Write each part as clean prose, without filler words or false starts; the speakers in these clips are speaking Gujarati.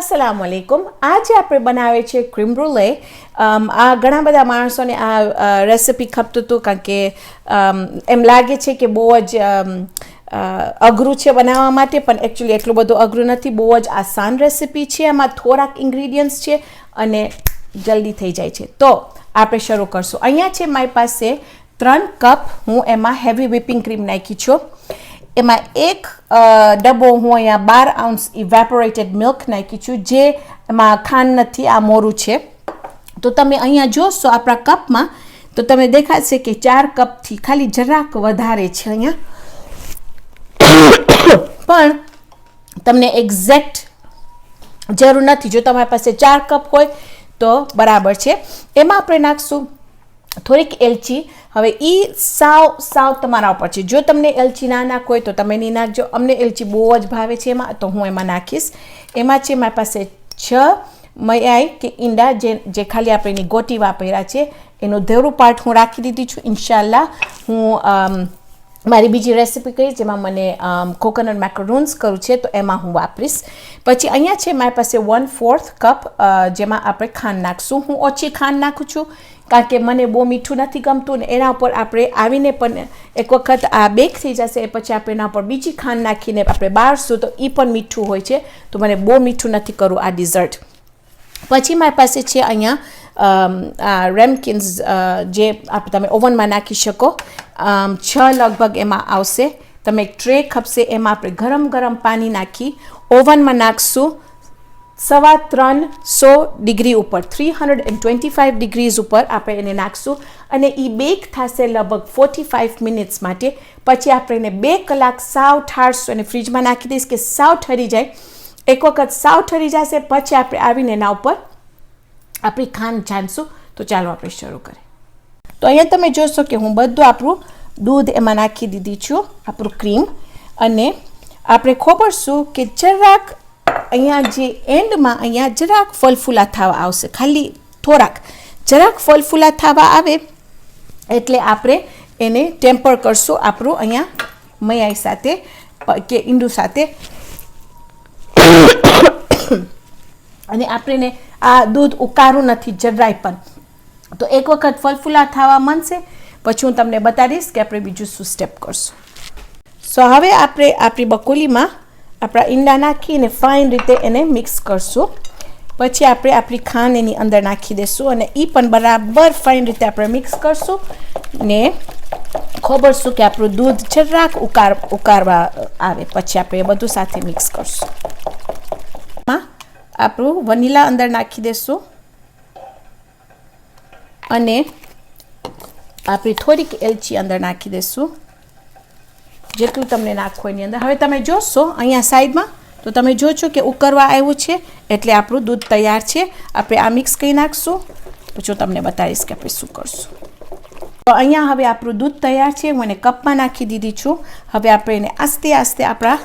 अस्सलाम वालेकुम। आज આપણે બનાવે છે ક્રીમ બ્રુલે। આ ઘણા બધા માણસોને આ રેસિપી ખપતું હતું કારણ કે એમ લાગે છે કે બહુ જ અઘરું છે બનાવવા માટે, પણ એકચ્યુઅલી એટલું બધું અઘરું નથી, બહુ જ આસાન રેસિપી છે। એમાં થોડાક ઇન્ગ્રીડિયન્ટ્સ છે અને જલ્દી થઈ જાય છે। તો આપણે શરૂ કરશું। અહીંયા છે મારી પાસે 3 કપ, હું એમાં હેવી વ્હિપિંગ ક્રીમ નાખી છું। એમાં એક ડબ્બો હું અહીંયા 12 ounce ઇવેપોરેટેડ મિલ્ક નાખી છું, જે એમાં ખાંડ નથી, આ મોરું છે। તો તમે અહીંયા જોશો આપણા કપમાં તો તમે દેખાશે કે 4 કપથી ખાલી જરાક વધારે છે અહીંયા, પણ તમને એક્ઝેક્ટ જરૂર નથી। જો તમારી પાસે 4 કપ હોય તો બરાબર છે। એમાં આપણે નાખશું થોડીક એલચી। હવે એ સાવ તમારા ઉપર છે, જો તમને એલચી ના નાખો હોય તો તમે નહીં નાખજો। અમને એલચી બહુ જ ભાવે છે એમાં, તો હું એમાં નાખીશ। એમાં છે મારી પાસે 6 મયાઈ કે ઈંડા, જે ખાલી આપણે એની ગોટી વાપર્યા છે, એનું ધેરું પાર્ટ હું રાખી દીધી છું। ઇન્શાલ્લાહ હું મારી બીજી રેસિપી કહીશ જેમાં મને કોકોનટ મેકરોન્સ કરવું છે, તો એમાં હું વાપરીશ। પછી અહીંયા છે મારી પાસે 1/4 કપ, જેમાં આપણે ખાંડ નાખશું। હું ઓછી ખાંડ નાખું છું કારણ કે મને બહુ મીઠું નથી ગમતું, ને એના ઉપર આપણે આવીને પણ એક વખત આ બેક થઈ જશે, પછી આપણે એના ઉપર બીજી ખાંડ નાખીને આપણે બાળશું તો એ પણ મીઠું હોય છે, તો મને બહુ મીઠું નથી કરવું આ ડિઝર્ટ। પછી મારી પાસે છે અહીંયા રેમકિન્સ, જે તમે ઓવનમાં નાખી શકો। 6 લગભગ એમાં આવશે। તમે એક ટ્રે ખપશે, એમાં આપણે ગરમ પાણી નાખી ઓવનમાં નાખશું 350 ડિગ્રી ઉપર, 325 ડિગ્રીઝ ઉપર આપણે એને નાખશું, અને એ બેક થશે લગભગ 45 મિનિટ્સ માટે। પછી આપણે એને 2 કલાક સાવ ઠારશું અને ફ્રીજમાં નાખી દઈશ કે સાવ ઠરી જાય। એક વખત સાવ ઠરી જશે પછી આપણે આવીને એના ઉપર આપણી ખાંડ છાંટશું। તો ચાલો આપણે શરૂ કરીએ। તો અહીંયા તમે જોશો કે હું બધું આપણું દૂધ એમાં નાખી દીધી છું, આપણું ક્રીમ, અને આપણે ખોબરશું કે જરાક અહીંયા જે એન્ડમાં અહીંયા જરાક ફલફુલા થવા આવશે, ખાલી થોડાક જરાક ફલફુલા થવા આવે એટલે આપણે એને ટેમ્પર કરશું આપણું અહીંયા મયાઈ સાથે કે ઈંડું સાથે, અને આપણે આ દૂધ ઉકાળવું નથી જરાય પણ। તો એક વખત ફલફુલા થવા માંડશે પછી હું તમને બતાવીશ કે આપણે બીજું શું સ્ટેપ કરશું। સો હવે આપણે આપણી બકોલીમાં આપણા ઈંડા નાખીને ફાઇન રીતે એને મિક્સ કરશું। પછી આપણે આપણી ખાંડ એની અંદર નાખી દઈશું અને એ પણ બરાબર ફાઇન રીતે આપણે મિક્સ કરશું, ને ખબરશું કે આપણું દૂધ જરાક ઉકાળવા આવે પછી આપણે એ બધું સાથે મિક્સ કરશું। આપણું વનીલા અંદર નાખી દઈશું અને આપણી થોડીક એલચી અંદર નાખી દઈશું, જેટલું તમને નાખવું એની અંદર। હવે તમે જોશો અહીંયા સાઈડમાં તો તમે જોશો કે ઉકળવા આવ્યું છે, એટલે આપણું દૂધ તૈયાર છે। આપણે આ મિક્સ કરી નાખશું, પછી હું તમને બતાવીશ કે આપણે શું કરશું। તો અહીંયા હવે આપણું દૂધ તૈયાર છે, હું એને કપમાં નાખી દીધી છું। હવે આપણે એને આસ્તે આસ્તે આપણા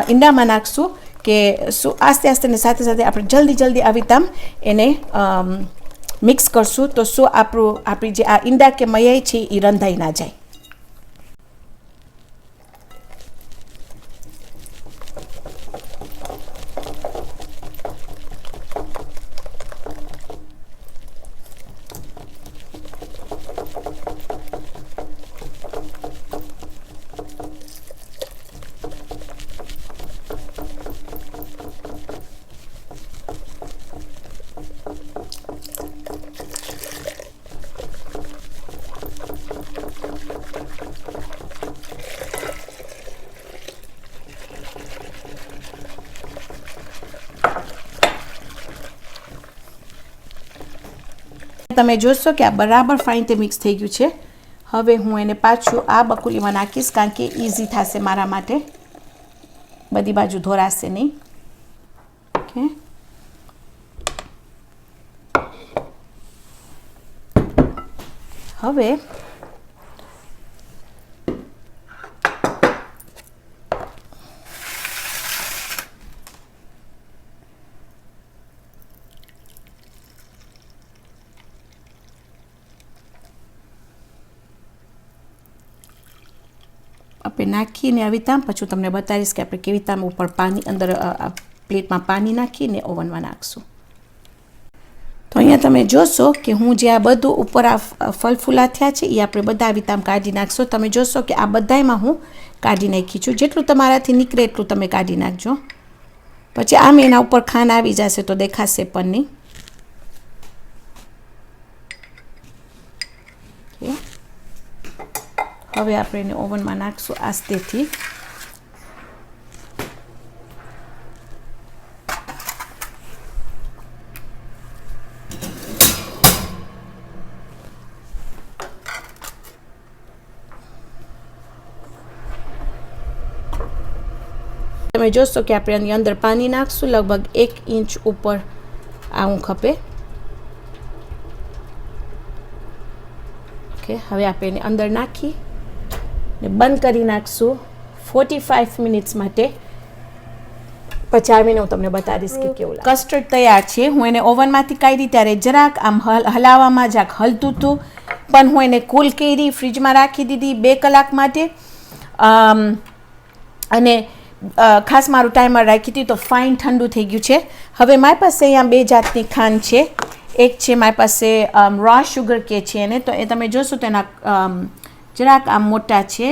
ઈંડામાં નાખશું કે શું આસ્તે આસ્તે ને સાથે સાથે આપણે જલ્દી આવી તમ એને મિક્સ કરશું, તો શું આપણી જે આ ઈંડા કે મયાઈ છે એ રંધાઈ ના જાય। તમે જોશો કે આ બરાબર ફાઇન તે મિક્સ થઈ ગયું છે। હવે હું એને પાછું આ બકુલીમાં નાખીશ કારણ કે ઇઝી થશે મારા માટે, બધી બાજુ ધોરાશે નહીં। ઓકે, હવે આપણે નાખીને આવી રીતના, પછી તમને બતાવીશ કે આપણે કેવી રીતના ઉપર પાણી અંદર પ્લેટમાં પાણી નાખીને ઓવનમાં નાખશું. તો અહીંયા તમે જોશો કે હું જે આ બધું ઉપર આ ફલફૂલા થયા છે એ આપણે બધા આવી રીતે કાઢી નાખશો. તમે જોશો કે આ બધામાં હું કાઢી નાખી છું. જેટલું તમારાથી નીકળે એટલું તમે કાઢી નાખજો. પછી આમ એના ઉપર ખાંડ આવી જશે તો દેખાશે પણ નહીં. હવે આપણે એને ઓવનમાં નાખશું આસ્તેથી. તમે જોશો કે આપણે આની અંદર પાણી નાખશું લગભગ 1 ઇંચ ઉપર આવું ખપે. ઓકે, હવે આપણે એને અંદર નાખી ને બંધ કરી નાખશું 45 મિનિટ્સ માટે. પછી આવીને હું તમને બતાવીશ કે કેવું લાગે. કસ્ટર્ડ તૈયાર છે. હું એને ઓવનમાંથી કાઢી ત્યારે જરાક આમ હલાવવામાં જરાક હલતું હતું, પણ હું એને કૂલ કરી ફ્રીજમાં રાખી દીધી 2 કલાક માટે. અને ખાસ મારું ટાઈમર રાખી હતી તો ફાઇન ઠંડુ થઈ ગયું છે. હવે મારી પાસે અહીંયા 2 જાતની ખાંડ છે. એક છે મારી પાસે રો શુગર કે છે એને, તો એ તમે જોશો તો એના જરાક આમ મોટા છે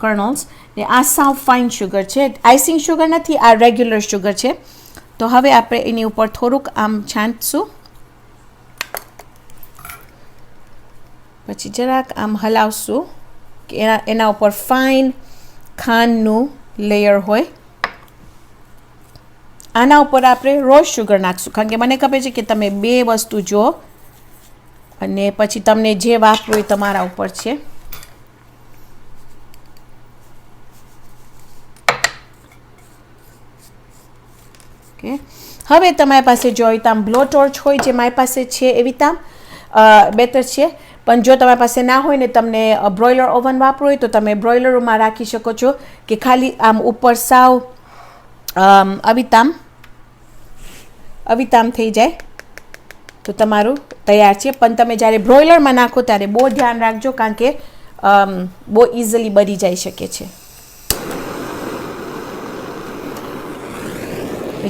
કર્નલ્સ. ને આ સાવ ફાઇન શુગર છે, આઈસિંગ શુગર નથી, આ રેગ્યુલર શુગર છે. તો હવે આપણે એની ઉપર થોડુંક આમ છાંટશું, પછી જરાક આમ હલાવશું કે એના ઉપર ફાઇન ખાંડનું લેયર હોય. આના ઉપર આપણે રોઝ શુગર નાખશું, કારણ કે મને ખબર છે કે તમે 2 વસ્તુ જો અને પછી તમને જે વાપરવું એ તમારા ઉપર છે. ઓકે, હવે તમારી પાસે જો આમ બ્લો ટોર્ચ હોય જે મારી પાસે છે એવી તામ બેટર છે. પણ જો તમારી પાસે ના હોય ને તમને બ્રોઇલર ઓવન વાપરવું હોય તો તમે બ્રોઇલરમાં રાખી શકો છો કે ખાલી આમ ઉપર સાવ અવિતામ થઈ જાય તો તમારું તૈયાર છે. પણ તમે જ્યારે બ્રોઇલરમાં નાખો ત્યારે બહુ ધ્યાન રાખજો, કારણ કે બહુ ઇઝીલી બળી જઈ શકે છે.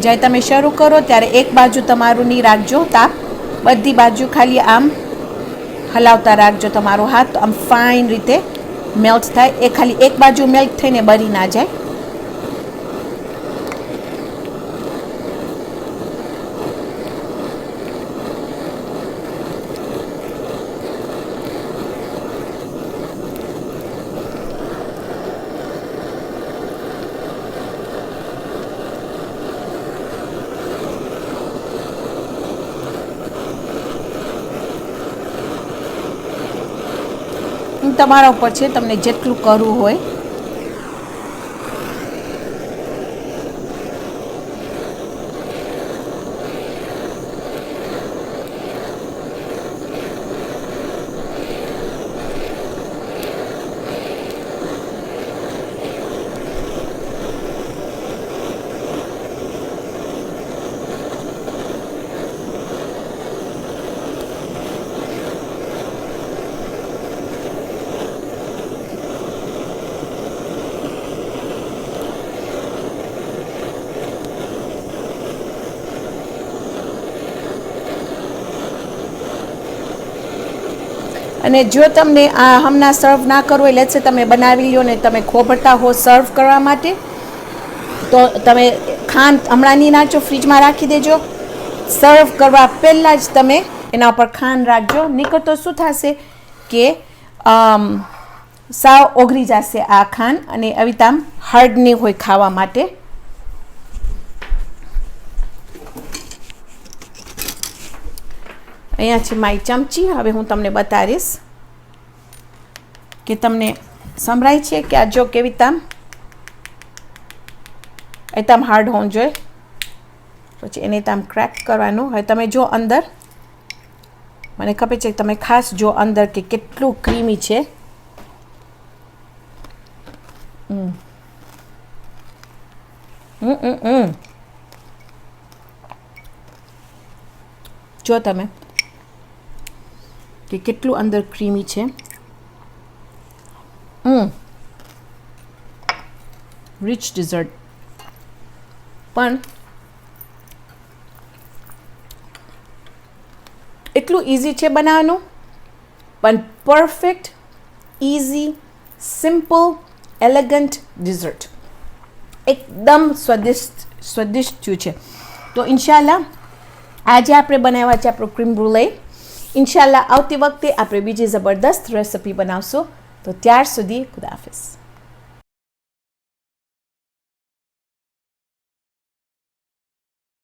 જ્યારે તમે શરૂ કરો ત્યારે એક બાજુ તમારું નહીં રાખજો તાપ, બધી બાજુ ખાલી આમ હલાવતા રાખજો તમારો હાથ, તો આમ ફાઇન રીતે મેલ્ટ થાય. એ ખાલી એક બાજુ મેલ્ટ થઈને બળી ના જાય. તમારા ઉપર છે, તમને જેટલું કરવું હોય. અને જો તમને આ હમણાં સર્વ ના કરવું હોય, લેટ્સ સે તમે બનાવી લ્યો ને તમે ખોભરતા હો સર્વ કરવા માટે, તો તમે ખાંડ હમણાં નહીં નાખજો, ફ્રીજમાં રાખી દેજો. સર્વ કરવા પહેલાં જ તમે એના ઉપર ખાંડ રાખજો. નીકળ તો શું થશે કે સાવ ઓગળી જશે આ ખાંડ, અને આવી તામ હાર્ડ નહીં હોય ખાવા માટે. અહીંયા છે મારી ચમચી. હવે હું તમને બતાવીશ કે તમને સંભળાય છે કે આ જો કેવી તામ એ તામ હાર્ડ હોવું જોઈએ. પછી એને તામ ક્રેક કરવાનું. હવે તમે જો અંદર, મને ખબર છે કે તમે ખાસ જો અંદર કે કેટલું ક્રીમી છે. જો તમે કે કેટલું અંદર ક્રીમી છે. Rich desert. પણ એટલું ઇઝી છે બનાવવાનું, પણ perfect, easy, simple, elegant desert એકદમ સ્વાદિષ્ટ થયું છે. તો ઇન્શાલ્લાહ આજે આપણે બનાવ્યા છે આપણું ક્રીમ બ્રુલે. ઇન્શાલ્લાહ આવતી વખતે આપણે બીજી જબરદસ્ત રેસિપી બનાવશું. તો ત્યાર સુધી ખુદા હાફિઝ.